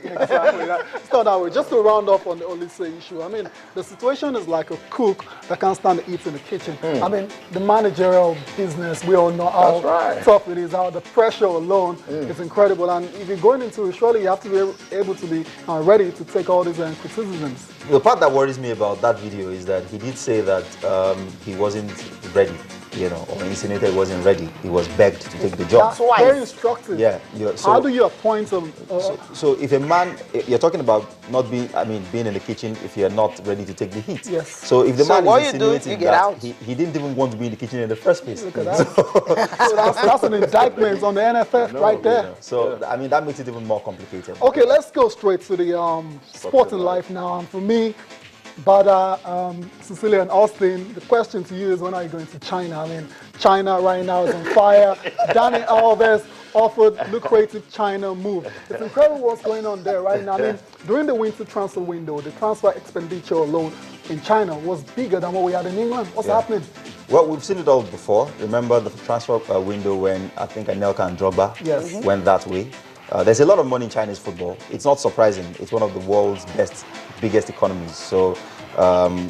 Exactly. It's not that way. Just to round up on the Oliseh issue, I mean, the situation is like a cook that can't stand to eat in the kitchen. I mean, the managerial business, we all know how tough it is, how the pressure alone is incredible. And if you're going into it, surely you have to be able to be ready to take all these criticisms. The part that worries me about that video is that he did say that he wasn't ready, you know, or insinuated he wasn't ready. He was begged to take the job. That's why. Very instructive. Yeah. So, how do you appoint him? So if a man, you're talking about not being, being in the kitchen if you're not ready to take the heat. Yes. So if the man is you insinuating get out. He didn't even want to be in the kitchen in the first place. Look at that. So that's an indictment on the NFF right there. You know, so, I mean, that makes it even more complicated. Okay, let's go straight to the sporting life now. And for me, Bada, Cecilia and Austin, the question to you is, when are you going to China? I mean, China right now is on fire. Dani Alves offered lucrative China move. It's incredible what's going on there right now. I mean, during the winter transfer window, the transfer expenditure alone in China was bigger than what we had in England. What's happening? Well, we've seen it all before. Remember the transfer window when I think Anelka and Drogba went that way. There's a lot of money in Chinese football. It's not surprising. It's one of the world's biggest economies. So,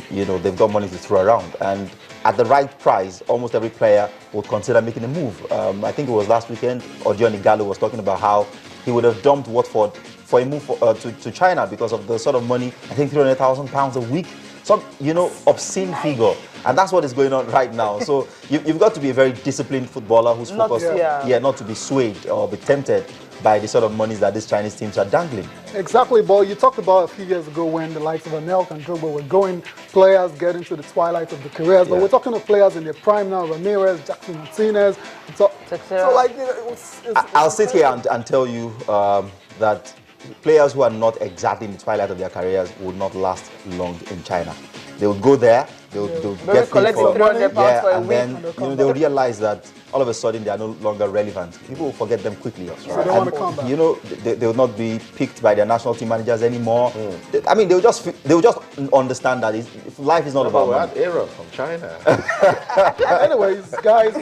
you know, they've got money to throw around. And at the right price, almost every player would consider making a move. I think it was last weekend, Johnny Gallo was talking about how he would have dumped Watford for a move to China because of the sort of money, I think £300,000 a week. Some, you know, obscene figure. And that's what is going on right now. So you've got to be a very disciplined footballer who's focused, not to be swayed or be tempted by the sort of monies that these Chinese teams are dangling. Exactly, Boy. You talked about a few years ago when the likes of Anelka and Drogba were going, players getting to the twilight of the careers. But we're talking of players in their prime now, Ramirez, Jackson Martinez. So like, you know, I'll sit here and tell you that players who are not exactly in the twilight of their careers will not last long in China. They would go there, they'll get paid for and then they'll realize that all of a sudden they are no longer relevant. People will forget them quickly. So they want to come back. You know, they will not be picked by their national team managers anymore. I mean, they'll just understand that life is not about money. We had Aaron from China. Anyways, guys,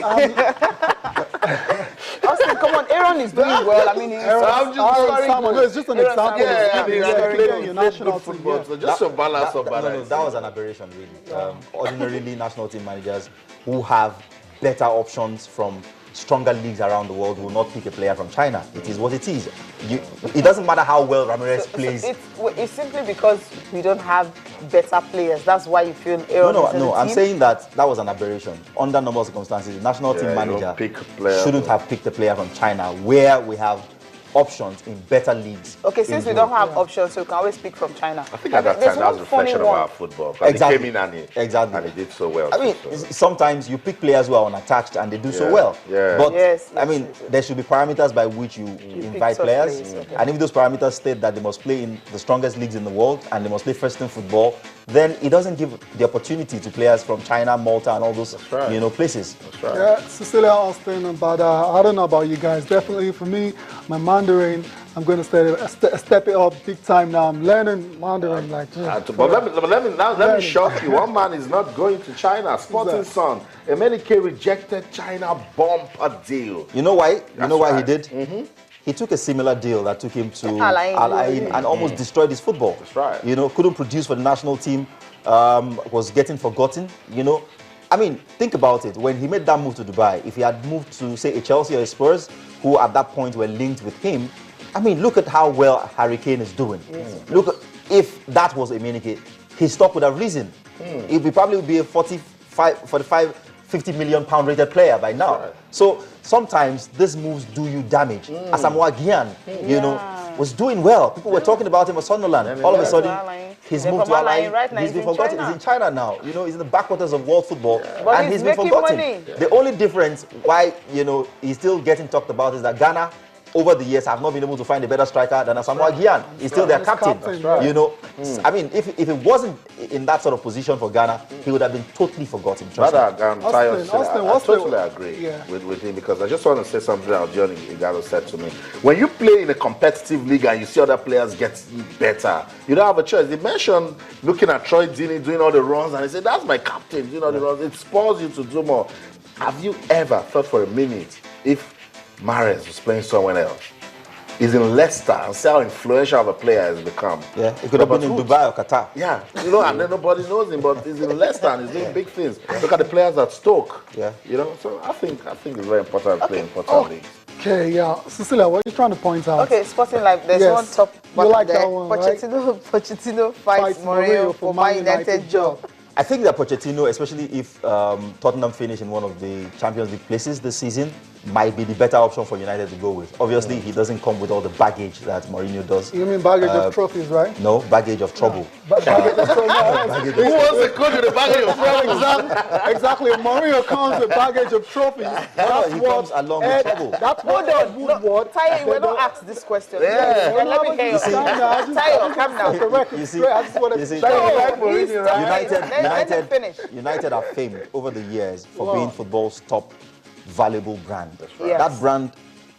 Austin, come on, Aaron is doing well. I mean, it's just an example. Yeah, I mean, your national football. team. So just a balance of balance. That was an aberration, really. Ordinarily, national team managers who have better options from stronger leagues around the world will not pick a player from China. It is what it is. It doesn't matter how well Ramirez plays. It's simply because we don't have better players. That's why you feel Aaron is in the I'm team? saying that was an aberration. Under normal circumstances, the national team manager shouldn't have picked a player from China where we have options in better leagues. Okay, since we don't have options, so we can always pick from China. I think at that time that was a reflection of our football. Exactly. He came in and he did so well. I mean, sometimes you pick players who are unattached and they do so well. Yeah. But I mean, there should be parameters by which you invite players. And if those parameters state that they must play in the strongest leagues in the world and they must play first in football, then it doesn't give the opportunity to players from China, Malta, and all those places. That's right. Yeah, Cecilia, Austin, but I don't know about you guys. Definitely for me, my Mandarin, I'm going to step it up big time now. I'm learning Mandarin. But let me shock you. One man is not going to China. Sporting Son, Emenike rejected China bumper deal. You know why? He did? He took a similar deal that took him to Al Ain and almost destroyed his football. That's right. You know, couldn't produce for the national team, was getting forgotten, you know. I mean, think about it. When he made that move to Dubai, if he had moved to, say, a Chelsea or a Spurs, who at that point were linked with him, I mean, look at how well Harry Kane is doing. Look at, if that was Emenike, his stock would have risen. He probably would be a 45, 50 million pound rated player by now. Right. So sometimes these moves do you damage. Asamoah Gyan, you know, was doing well. People were talking about him at Sunderland. All of a sudden, he's moved to Al Ain. He's been forgotten. He's in China now. You know, he's in the backwaters of world football, and he's been forgotten. The only difference why, you know, he's still getting talked about is that Ghana, over the years, have not been able to find a better striker than Asamoah Gyan. He's still their captain. You know, I mean, if it wasn't in that sort of position for Ghana, he would have been totally forgotten. I totally agree with him, because I just want to say something that Johnny Igalo said to me. When you play in a competitive league and you see other players get better, you don't have a choice. They mentioned looking at Troy Deeney doing all the runs, and he said, that's my captain, you know, the runs. It spurs you to do more. Have you ever thought for a minute if Mahrez was playing someone else? is in Leicester and see how influential of a player has become. Yeah, it could have been in Dubai or Qatar. Yeah, you know, and then nobody knows him, but he's in Leicester and he's doing big things. Look at the players at Stoke. Yeah, you know, so I think it's very important to play important leagues. Okay, yeah, Cecilia, what are you trying to point out? Okay, Sporting Life. There's one top you like there. that one, right? Pochettino fights Mourinho for Man United job. I think that Pochettino, especially if Tottenham finish in one of the Champions League places this season, might be the better option for United to go with. Obviously, he doesn't come with all the baggage that Mourinho does. You mean baggage of trophies, right? No, baggage of trouble. Baggage of trouble. Who wants to coach with a baggage of trouble? Exactly. Mourinho comes with baggage of trophies. He comes along with trouble. That's what Ed Woodward. Tayo, we're not asked this question. Yeah. Let me hear you. Tayo, calm down. You see, United are famed over the years for being football's top valuable brand. Yes. That brand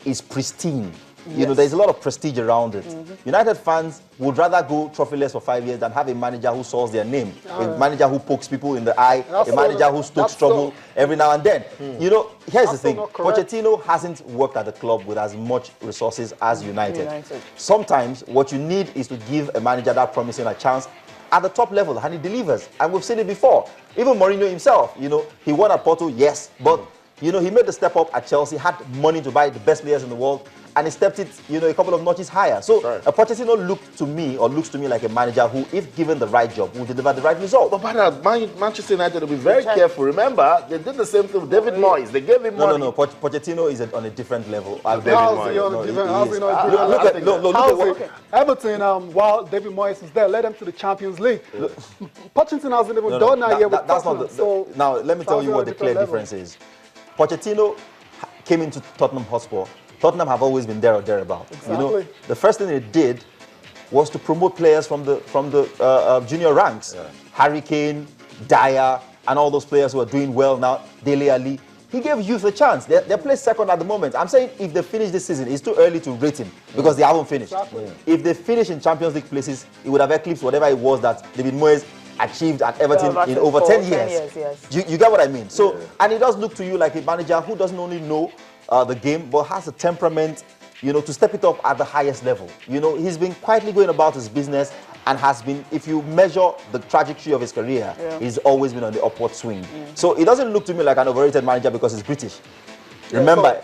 is pristine. You know, there's a lot of prestige around it. United fans would rather go trophyless for 5 years than have a manager who soils their name, a manager who pokes people in the eye, a manager who stokes trouble every now and then. You know, here's the thing. Pochettino hasn't worked at the club with as much resources as United. Sometimes what you need is to give a manager that promising a chance at the top level, and he delivers. And we've seen it before. Even Mourinho himself, you know, he won at Porto, yes, but you know, he made the step up at Chelsea, had money to buy the best players in the world, and he stepped it, you know, a couple of notches higher. So Pochettino looks to me like a manager who, if given the right job, will deliver the right result. But Manchester United will be very careful. Remember, they did the same thing with David Moyes. They gave him money. No. Pochettino is on a different level. Look, Everton, while David Moyes is there, led them to the Champions League. Pochettino hasn't even done that yet with Tottenham. Now, let me tell you what the clear difference is. Pochettino came into Tottenham Hotspur. Tottenham have always been there or thereabout. Exactly. You know, the first thing they did was to promote players from the junior ranks. Harry Kane, Dyer, and all those players who are doing well now, Dele Alli. He gave youth a chance. They're placed second at the moment. I'm saying if they finish this season, it's too early to rate him because they haven't finished. Exactly. If they finish in Champions League places, it would have eclipsed whatever it was that David Moyes achieved at Everton in over 10 years. Yes. You get what I mean? So, and it does look to you like a manager who doesn't only know the game, but has a temperament, you know, to step it up at the highest level. You know, he's been quietly going about his business and has been, if you measure the trajectory of his career, he's always been on the upward swing. So it doesn't look to me like an overrated manager because he's British. Remember,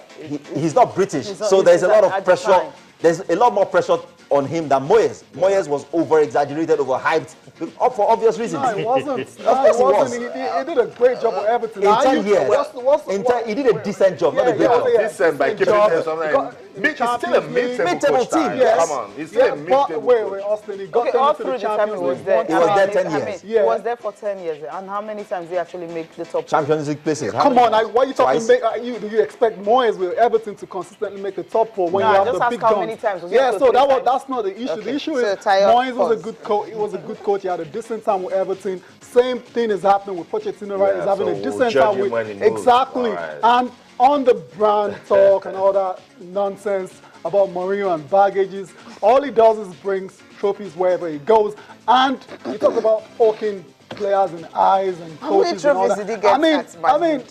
he's not British, so there's a lot of pressure. There's a lot more pressure on him than Moyes. Moyes was over-exaggerated, over-hyped, for obvious reasons. No, he wasn't. He did a great job with Everton. In 10 years, he did a decent job, not a great job. Decent by keeping them something. He's still a mid-table team. Yes. Come on, he's still a mid-table. Wait, Austin, he got all them to the through the time he Champions was League. there. He was there 10 years. He was there for 10 years. And how many times did he actually make the top? Champions League places. Come on, why are you talking? Do you expect Moyes with Everton to consistently make the top four when you have the big guns? Yeah, so that's not the issue. The issue is Moyes was a good coach. He was a good coach. He had a decent time with Everton. Same thing is happening with Pochettino, right? He's having a decent time with exactly. And on the brand talk and all that nonsense about Mourinho and baggages, all he does is brings trophies wherever he goes. And you talk about poking players in the eyes and coaches and all that. Did he get I mean,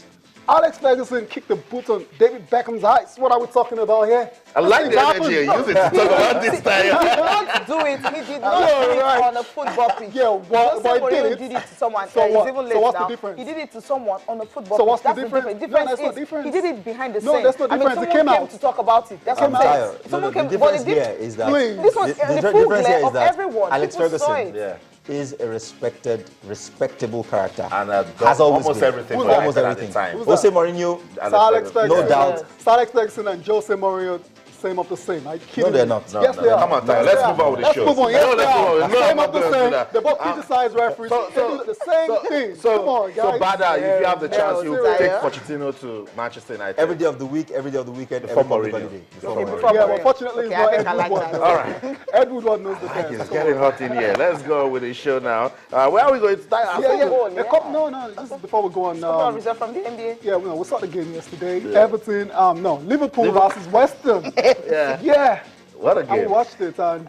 Alex Ferguson kicked the boot on David Beckham's eyes. What are we talking about here? I like the energy you use it to talk about this time. He did not do it. He did not do it on a football pitch. Yeah, but he did it to someone. So He's what? even late So what's now. the difference? He did it to someone on a football So pitch. what's the That's difference? The difference. No, that's not is difference. he did it behind the scenes. No, that's not difference. I mean, It someone came came out. to talk about it. That's what I'm saying. Someone the came, difference but here is that this was the full glare of everyone. Alex People saw Ferguson it. is a respectable character. And has always almost been. everything. Almost everything. Jose Mourinho, Alex Ferguson, no doubt. Alex Ferguson and Jose Mourinho, same of the same. No, they're not. Yes, they are. Come on, Tyler, let's move on with the show. Let's move on. Yes, they are. No, Same of the same. They both criticize referees. They do the same thing. Come on, guys. So, Bada, if you have the chance, you take Pochettino to Manchester United. Every day of the week, every day of the weekend, Before every public Mourinho. holiday. Yeah, but fortunately, it's not Ed Woodward. All right. Ed Woodward knows the best. It's getting hot in here. Let's go with the show now. Where are we going to start? No, this is before we go on. Result from the NBA. Yeah, we saw the game yesterday. Everton, Liverpool versus West Ham. Yeah. Yeah. What a I game. watched it and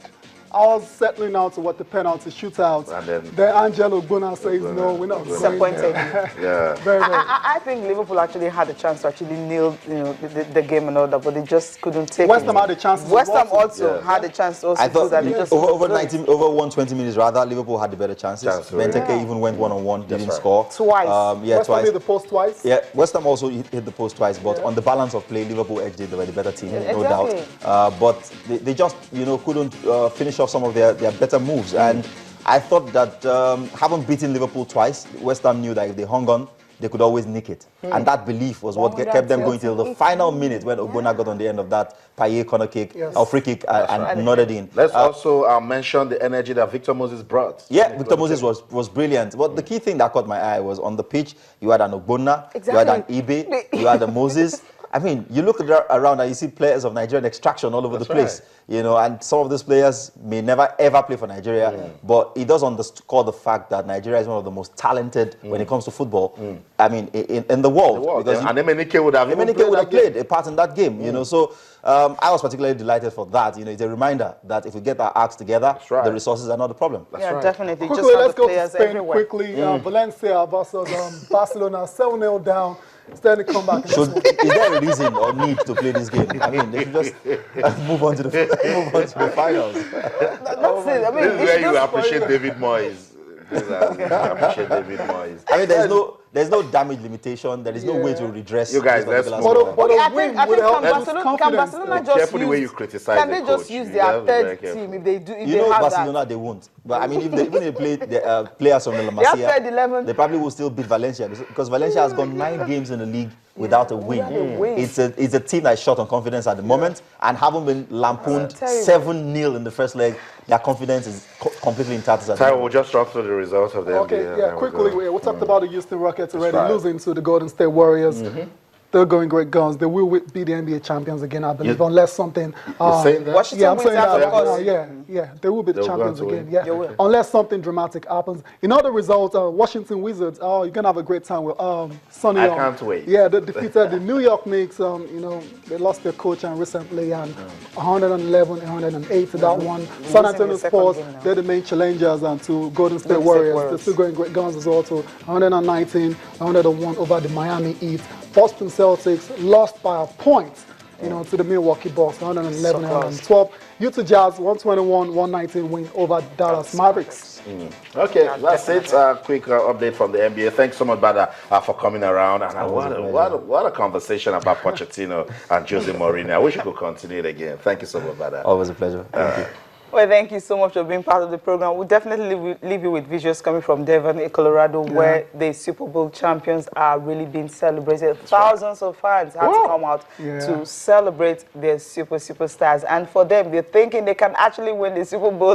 I was settling out to what the penalty shootouts. And then Angelo Gbona says, no, we're not disappointed. Yeah. Very. I think Liverpool actually had a chance to actually nail, the game and all that, but they just couldn't take West it. Ham had a chance. West Ham also had a chance to also do that. Over 120 minutes rather, Liverpool had the better chances. Benteke even went one-on-one, didn't score. Twice. West Ham hit the post twice. Yeah, West Ham also hit the post twice, but on the balance of play, Liverpool edged it. They were the better team, no doubt. But they just, couldn't finish off some of their better moves. And I thought that having beaten Liverpool twice, West Ham knew that if they hung on, they could always nick it. And that belief was what kept them going till the final minute when Ogbonna got on the end of that Payet corner kick, or free kick, and nodded in. Let's also mention the energy that Victor Moses brought. Yeah, Victor Moses was brilliant. But the key thing that caught my eye was on the pitch, you had an Ogbonna, you had an Ibe, you had a Moses. I mean, you look around and you see players of Nigerian extraction all over the place, and some of those players may never ever play for Nigeria, but it does underscore the fact that Nigeria is one of the most talented when it comes to football. I mean, in the world. Because and Emenike would have played a part in that game, So I was particularly delighted for that. It's a reminder that if we get our acts together, the resources are not the problem. Definitely. Quickly, let's go to Spain quickly. Valencia versus Barcelona, 7-0 down. Standing comeback. Is there a reason or need to play this game? I mean, they should just move on to the finals. That's it. I mean, this is where you appreciate David Moyes. I mean, there's no damage limitation. There is no way to redress. You guys, let's I think can Barcelona just careful the way you criticize can they just use their third team if they do? If they have Barcelona, they won't. But I mean, if they play the players from La Masia, they probably will still beat Valencia because Valencia has gone 9 games in the league without a win. It's a team that's short on confidence at the moment, and having been lampooned 7-0 in the first leg, their confidence is completely intact. We'll just run through the results of the NBA. Quickly, we talked about the Houston Rockets already losing to the Golden State Warriors. They're going great guns. They will be the NBA champions again, I believe, unless something. You're saying that? I'm saying that. They will be the champions again. Yeah, unless something dramatic happens. In other results, Washington Wizards. Oh, you're gonna have a great time with Sonny. I can't wait. Yeah, they defeated the New York Knicks. They lost their coach recently, and 111-108 to that one. San Antonio Spurs. They're the main challengers, and to Golden State Warriors. They're still going great guns as well. To 119-101 over the Miami Heat. Boston Celtics lost by a point, to the Milwaukee Bucks, 111-112. Utah Jazz, 121-119 win over Dallas Mavericks. Okay, that's it. Quick update from the NBA. Thanks so much, Bada, for coming around. And what a conversation about Pochettino and Jose Mourinho. I wish we could continue it again. Thank you so much, Bada. Always a pleasure. Thank you. Well, thank you so much for being part of the program. We'll definitely leave you with visuals coming from Denver, Colorado, where the Super Bowl champions are really being celebrated. Thousands of fans had to come out to celebrate their superstars. And for them, they're thinking they can actually win the Super Bowl.